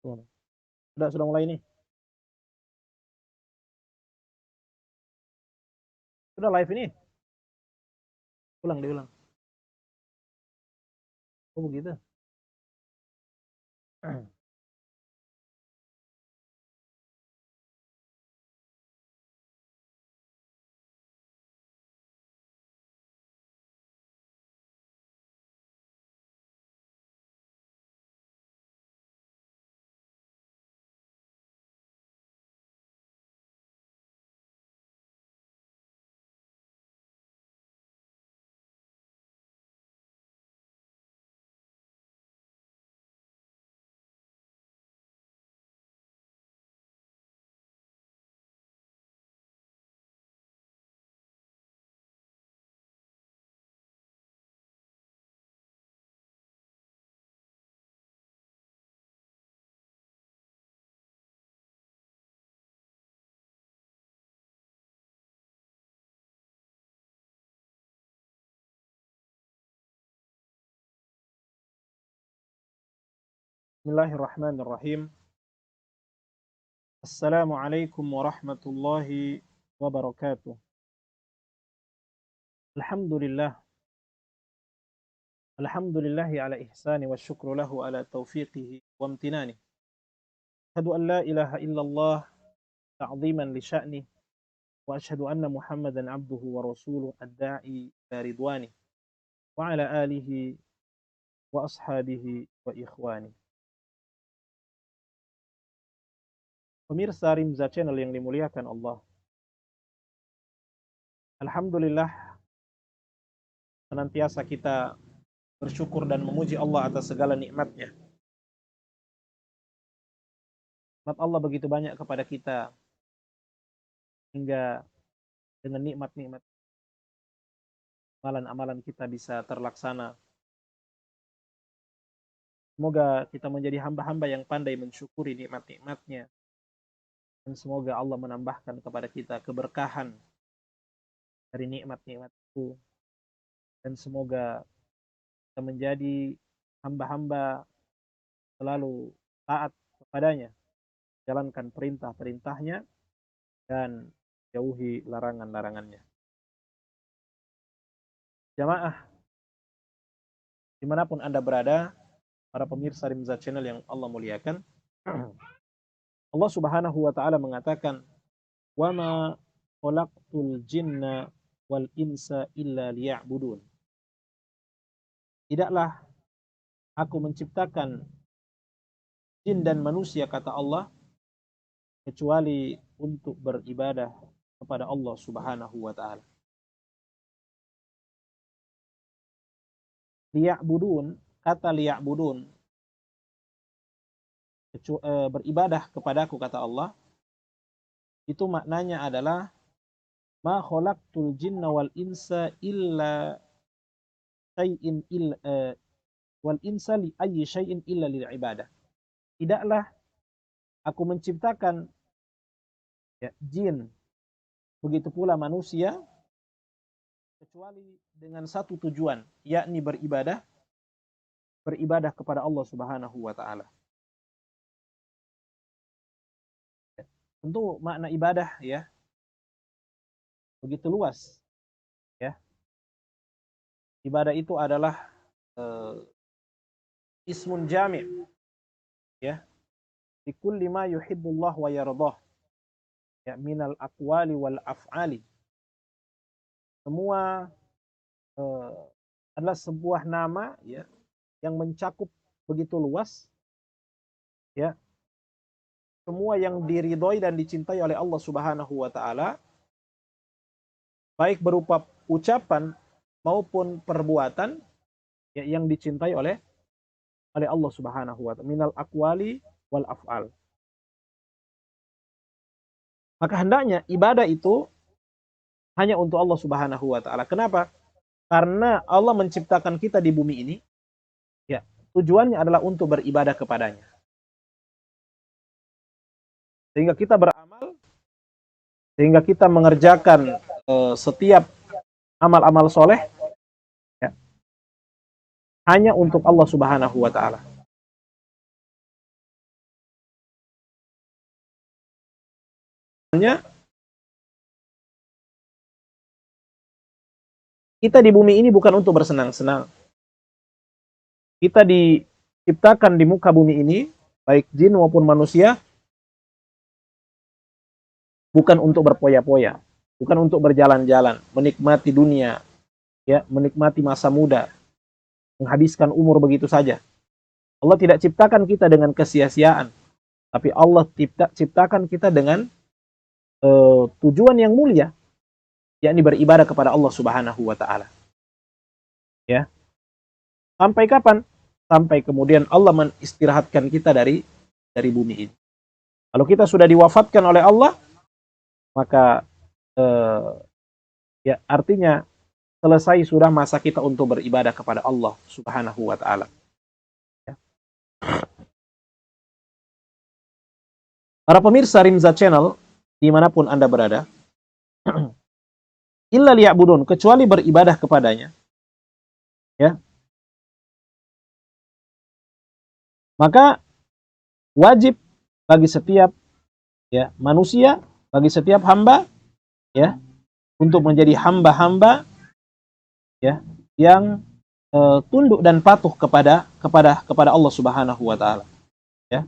Tuh. Sudah mulai nih. Sudah live ini. Diulang. Oh begitu. Bismillahirrahmanirrahim. Assalamualaikum warahmatullahi wabarakatuh. Alhamdulillah. Alhamdulillahi ala ihsani wa syukru lahu ala taufiqihi wa amtinani. Asyhadu an la ilaha illallah ta'ziman li sya'ni wa asyhadu anna Muhammadan abduhu wa rasuluhu ad-da'i ila ridwani wa ala alihi wa ashabihi wa ikhwani. Pemirsa Rimza Channel yang dimuliakan Allah. Alhamdulillah, senantiasa kita bersyukur dan memuji Allah atas segala nikmat-Nya. Nikmat Allah begitu banyak kepada kita, hingga dengan nikmat-nikmat amalan-amalan kita bisa terlaksana. Semoga kita menjadi hamba-hamba yang pandai mensyukuri nikmat-nikmat-Nya. Dan semoga Allah menambahkan kepada kita keberkahan dari nikmat-nikmat itu. Dan semoga kita menjadi hamba-hamba selalu taat kepadanya, jalankan perintah-perintahnya, dan jauhi larangan-larangannya. Jamaah, dimanapun Anda berada, para pemirsa Rimza Channel yang Allah muliakan, Allah Subhanahu wa Ta'ala mengatakan, "Wa ma khalaqtul jinna wal insa illa liya'budun." Tidaklah aku menciptakan jin dan manusia, kata Allah, kecuali untuk beribadah kepada Allah Subhanahu wa Ta'ala. Liya'budun, kata liya'budun, beribadah kepadaku, kata Allah, itu maknanya adalah ma khalaqtul jinna wal insa illa syai'in wal insa li ayyi syai'in illa lil ibadah. Tidaklah aku menciptakan jin, begitu pula manusia, kecuali dengan satu tujuan, yakni beribadah kepada Allah Subhanahu wa Ta'ala. Tentu makna ibadah ya begitu luas ya. Ibadah itu adalah ismun jami' ya, li kulli ma yuhibbullah wa yardah, ya, minal aqwali wal af'ali. Semua adalah sebuah nama ya yang mencakup begitu luas ya, semua yang diridhoi dan dicintai oleh Allah Subhanahu wa Ta'ala, baik berupa ucapan maupun perbuatan ya, yang dicintai oleh Allah Subhanahu wa Ta'ala, minal aqwali wal af'al. Maka hendaknya ibadah itu hanya untuk Allah Subhanahu wa Ta'ala. Kenapa? Karena Allah menciptakan kita di bumi ini ya, tujuannya adalah untuk beribadah kepadanya. Sehingga kita beramal, sehingga kita mengerjakan setiap amal-amal soleh ya, hanya untuk Allah Subhanahu wa Ta'ala. kita di bumi ini bukan untuk bersenang-senang. Kita diciptakan di muka bumi ini, baik jin maupun manusia, bukan untuk berpoya-poya, bukan untuk berjalan-jalan, menikmati dunia, ya, menikmati masa muda, menghabiskan umur begitu saja. Allah tidak ciptakan kita dengan kesia-siaan, tapi Allah ciptakan kita dengan tujuan yang mulia, yakni beribadah kepada Allah Subhanahu wa taala. Ya. Sampai kapan? Sampai kemudian Allah menistirahatkan kita dari bumi ini. Kalau kita sudah diwafatkan oleh Allah, maka ya artinya selesai sudah masa kita untuk beribadah kepada Allah Subhanahu wa taala. Ya. Para pemirsa Rimza Channel dimanapun Anda berada, illa liya'budun, kecuali beribadah kepadanya. Ya. Maka wajib bagi setiap ya manusia, bagi setiap hamba ya, untuk menjadi hamba-hamba ya yang tunduk dan patuh kepada Allah Subhanahu wa taala. Ya.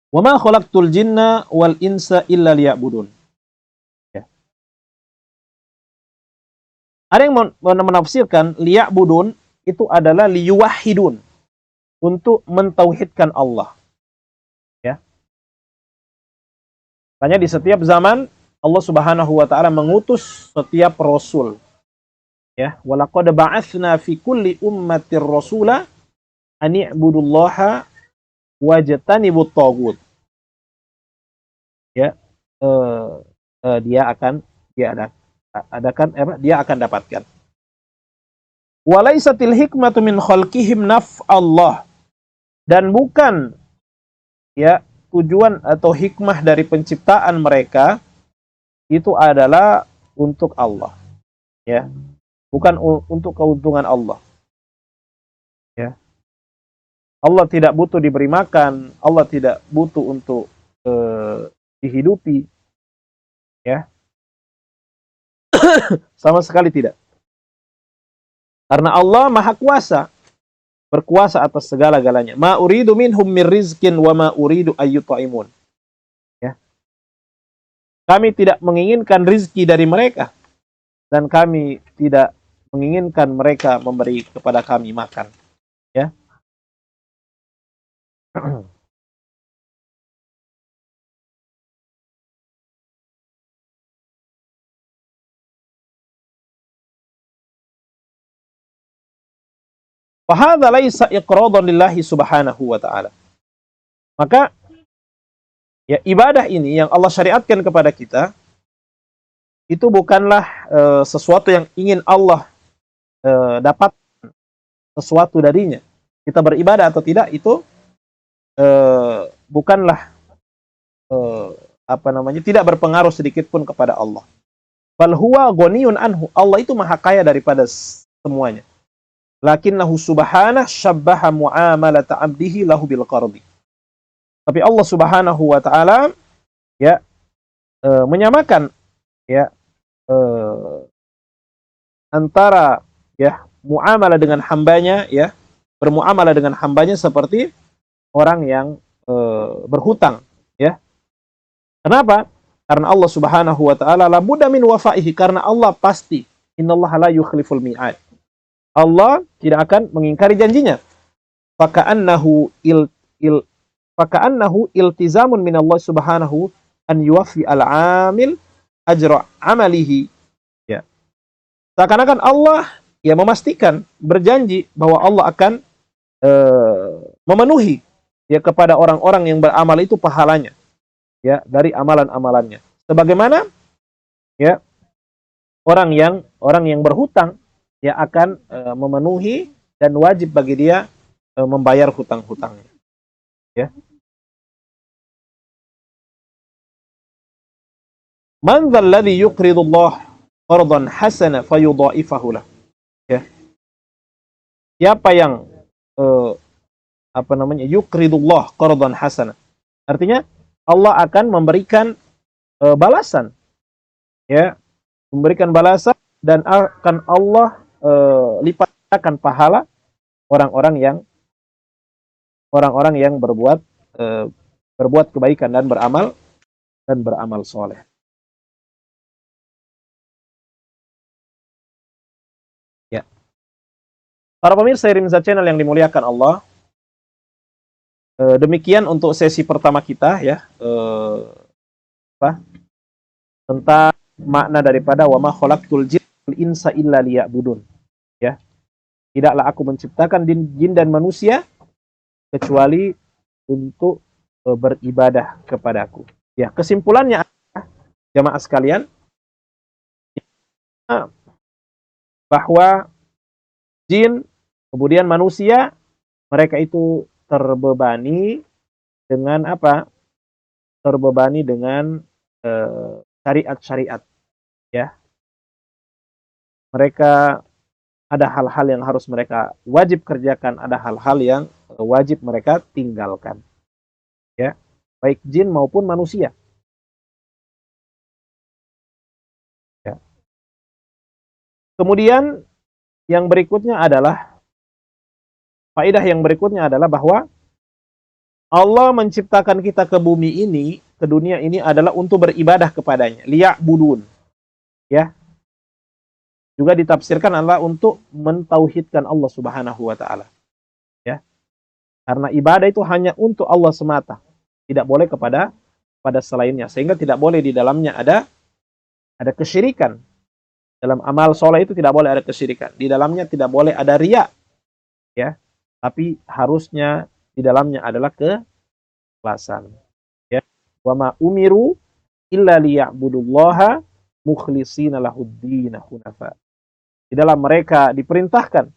Wa ma khalaqtul jinna wal insa illa liya'budun. Ya. Ada yang menafsirkan liya'budun itu adalah liyuwahhidun, untuk mentauhidkan Allah. Ya. Makanya di setiap zaman Allah Subhanahu wa taala mengutus setiap rasul. Ya, walaqad ba'atsna fi kulli ummatir rasula an i'budullaha wajtanibut taghut. Ya, dia akan dapatkan. Walaisatil hikmatu min khalqihim naf'allah, dan bukan ya tujuan atau hikmah dari penciptaan mereka itu adalah untuk Allah. Ya. Bukan untuk keuntungan Allah. Ya. Allah tidak butuh diberi makan, Allah tidak butuh untuk dihidupi. Ya. Sama sekali tidak. Karena Allah Maha Kuasa, berkuasa atas segala-galanya. Ma uridu minhum min rizkin wa ma uridu ayyutaimun. Ya. Kami tidak menginginkan rizki dari mereka, dan kami tidak menginginkan mereka memberi kepada kami makan. Ya. Fahadha laisa iqradan lillahi subhanahu wa ta'ala. Maka ya ibadah ini yang Allah syariatkan kepada kita itu bukanlah sesuatu yang ingin Allah dapat sesuatu darinya. Kita beribadah atau tidak itu bukanlah tidak berpengaruh sedikit pun kepada Allah. Bal huwa ghaniyun anhu. Allah itu maha kaya daripada semuanya. Lakinnahu subhanahu syabbaha muamalata 'abdihi lahu bil qardi. Tapi Allah Subhanahu wa taala ya menyamakan ya antara ya muamalah dengan hambanya, ya bermuamalah dengan hambanya seperti orang yang berhutang, ya. Kenapa? Karena Allah Subhanahu wa taala la budda min wafaihi, karena Allah pasti, innallaha la yukhliful mi'ad. Allah tidak akan mengingkari janjinya. Faka'annahu iltizamun min Allah Subhanahu an yuwaffi al-amil ajra amalihi. Ya. Seakan-akan Allah ya memastikan, berjanji bahwa Allah akan memenuhi ya kepada orang-orang yang beramal itu pahalanya ya dari amalan-amalannya. Sebagaimana ya orang yang berhutang ya akan memenuhi dan wajib bagi dia membayar hutang-hutangnya. Ya. Man dzal ladzi yuqridu Allah qardan hasana fayudha'ifahu lah. Ya. Siapa yang Yuqridullah qardan hasana. Artinya Allah akan memberikan balasan, ya, memberikan balasan, dan akan Allah lipatkan pahala orang-orang yang berbuat kebaikan dan beramal soleh. Ya. Para pemirsa Rimza Channel yang dimuliakan Allah, demikian untuk sesi pertama kita, ya, tentang makna daripada wa ma khalaqtul jinna wal insa illa liya'budun. Ya. Tidaklah aku menciptakan jin dan manusia kecuali untuk beribadah kepadaku. Ya, kesimpulannya jamaah sekalian, bahwa jin kemudian manusia, mereka itu terbebani dengan apa? Terbebani dengan syariat-syariat, ya. Mereka ada hal-hal yang harus mereka wajib kerjakan, ada hal-hal yang wajib mereka tinggalkan, ya, baik jin maupun manusia. Ya. Kemudian yang berikutnya adalah faedah yang berikutnya adalah bahwa Allah menciptakan kita ke bumi ini, ke dunia ini adalah untuk beribadah kepadanya, liya'budun, ya. Juga ditafsirkan adalah untuk mentauhidkan Allah Subhanahu wa taala. Ya. Karena ibadah itu hanya untuk Allah semata, tidak boleh kepada selainnya, sehingga tidak boleh di dalamnya ada kesyirikan. Dalam amal soleh itu tidak boleh ada kesyirikan. Di dalamnya tidak boleh ada riya, ya. Tapi harusnya di dalamnya adalah keikhlasan. Ya. Wa ma umiru illa liya'budullaha mukhlishina lahuddin hunafa. Tidaklah mereka diperintahkan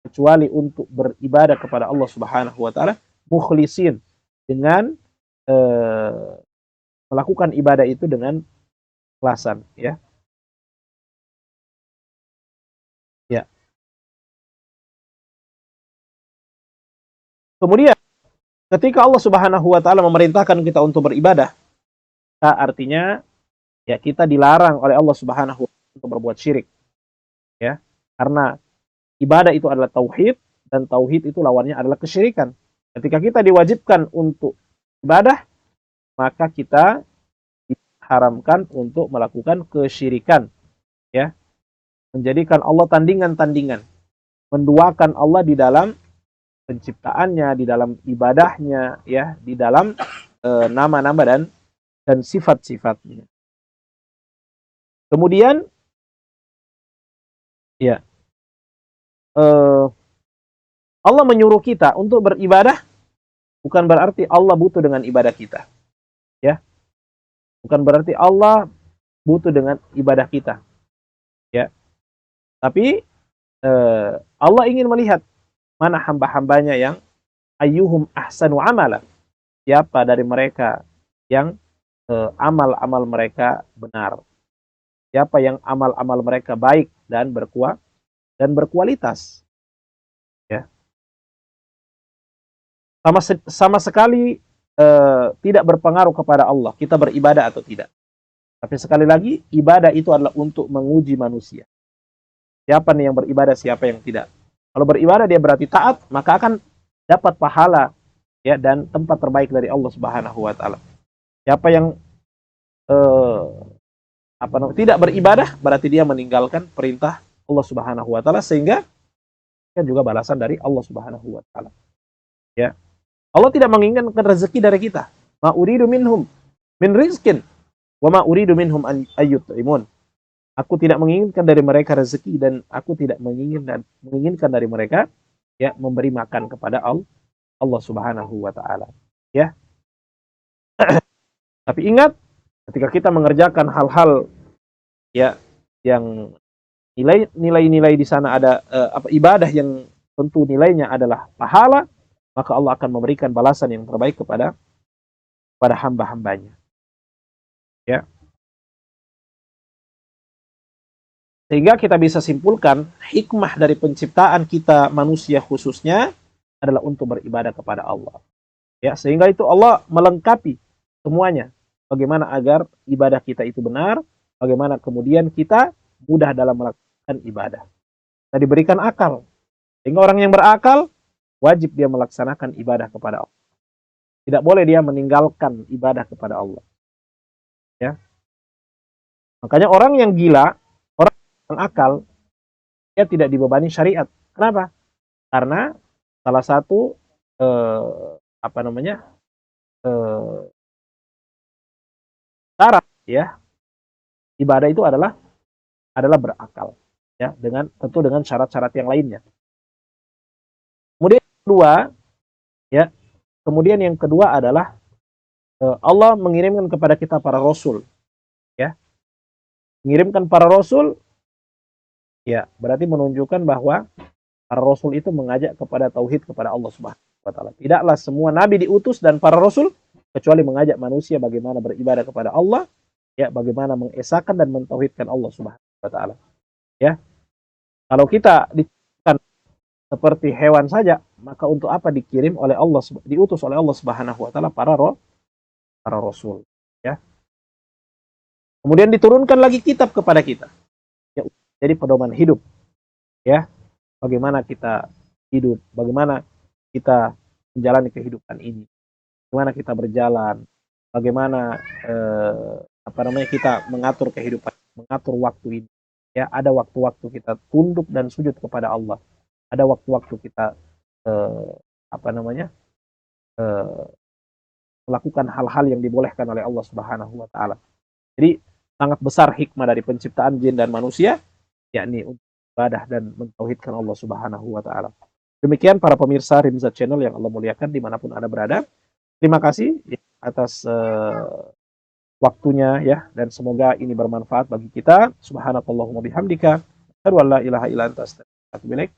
kecuali untuk beribadah kepada Allah Subhanahu wa taala mukhlisin, dengan melakukan ibadah itu dengan ikhlasan, ya. Ya. Kemudian ketika Allah Subhanahu wa taala memerintahkan kita untuk beribadah, artinya ya kita dilarang oleh Allah Subhanahu wa taala untuk berbuat syirik. Ya. Karena ibadah itu adalah tauhid, dan tauhid itu lawannya adalah kesyirikan. Ketika kita diwajibkan untuk ibadah, maka kita diharamkan untuk melakukan kesyirikan, ya. Menjadikan Allah tandingan-tandingan, menduakan Allah di dalam penciptaannya, di dalam ibadahnya, ya, di dalam nama-nama dan sifat-sifatnya. Kemudian, ya, Allah menyuruh kita untuk beribadah, bukan berarti Allah butuh dengan ibadah kita, ya. Bukan berarti Allah butuh dengan ibadah kita, ya. Tapi Allah ingin melihat mana hamba-hambanya yang ayyuhum ahsanu amala, siapa dari mereka yang amal-amal mereka benar, siapa yang amal-amal mereka baik dan berkualitas, ya. Sama sekali tidak berpengaruh kepada Allah kita beribadah atau tidak. Tapi sekali lagi, ibadah itu adalah untuk menguji manusia. Siapa nih yang beribadah, siapa yang tidak. Kalau beribadah dia berarti taat, maka akan dapat pahala, ya, dan tempat terbaik dari Allah Subhanahu wa taala. Siapa yang tidak beribadah, berarti dia meninggalkan perintah Allah Subhanahu wa taala, sehingga kan juga balasan dari Allah Subhanahu wa taala. Ya. Allah tidak menginginkan rezeki dari kita. Ma uridu minhum min rizkin wa ma uridu minhum an ayyut'imun. Aku tidak menginginkan dari mereka rezeki, dan aku tidak menginginkan dari mereka, ya, memberi makan kepada Allah Subhanahu wa taala, ya. Tapi ingat, ketika kita mengerjakan hal-hal, ya, yang nilai-nilai di sana ada ibadah yang tentu nilainya adalah pahala, maka Allah akan memberikan balasan yang terbaik kepada hamba-hambanya, ya. Sehingga kita bisa simpulkan hikmah dari penciptaan kita manusia khususnya adalah untuk beribadah kepada Allah. Ya, sehingga itu Allah melengkapi semuanya. Bagaimana agar ibadah kita itu benar, bagaimana kemudian kita mudah dalam melakukan ibadah. Kita diberikan akal. Sehingga orang yang berakal wajib dia melaksanakan ibadah kepada Allah. Tidak boleh dia meninggalkan ibadah kepada Allah. Ya. Makanya orang yang gila, orang yang akal, dia tidak dibebani syariat. Kenapa? Karena salah satu syarat ya ibadah itu adalah berakal, ya, dengan tentu dengan syarat-syarat yang lainnya. Kemudian yang kedua adalah Allah mengirimkan kepada kita para rasul, ya. Mengirimkan para rasul, ya, berarti menunjukkan bahwa para rasul itu mengajak kepada tauhid kepada Allah Subhanahu wa taala. Tidaklah semua nabi diutus dan para rasul kecuali mengajak manusia bagaimana beribadah kepada Allah, ya, bagaimana mengesahkan dan mentauhidkan Allah Subhanahu wa taala. Ya. Kalau kita diciptakan seperti hewan saja, maka untuk apa dikirim oleh Allah, diutus oleh Allah Subhanahu wa taala para rasul, ya. Kemudian diturunkan lagi kitab kepada kita. Ya, jadi pedoman hidup, ya. Bagaimana kita hidup, bagaimana kita menjalani kehidupan ini, bagaimana kita berjalan, bagaimana kita mengatur kehidupan, mengatur waktu ini. Ya, ada waktu-waktu kita tunduk dan sujud kepada Allah. Ada waktu-waktu kita melakukan hal-hal yang dibolehkan oleh Allah Subhanahu wa taala. Jadi sangat besar hikmah dari penciptaan jin dan manusia, yakni untuk ibadah dan mentauhidkan Allah Subhanahu wa taala. Demikian para pemirsa Rimza Channel yang Allah muliakan dimanapun Anda berada. Terima kasih atas waktunya, ya, dan semoga ini bermanfaat bagi kita. Subhanakallahumma bihamdika asyhadu an la ilaha illa anta astaghfiruka wa atubu ilaik.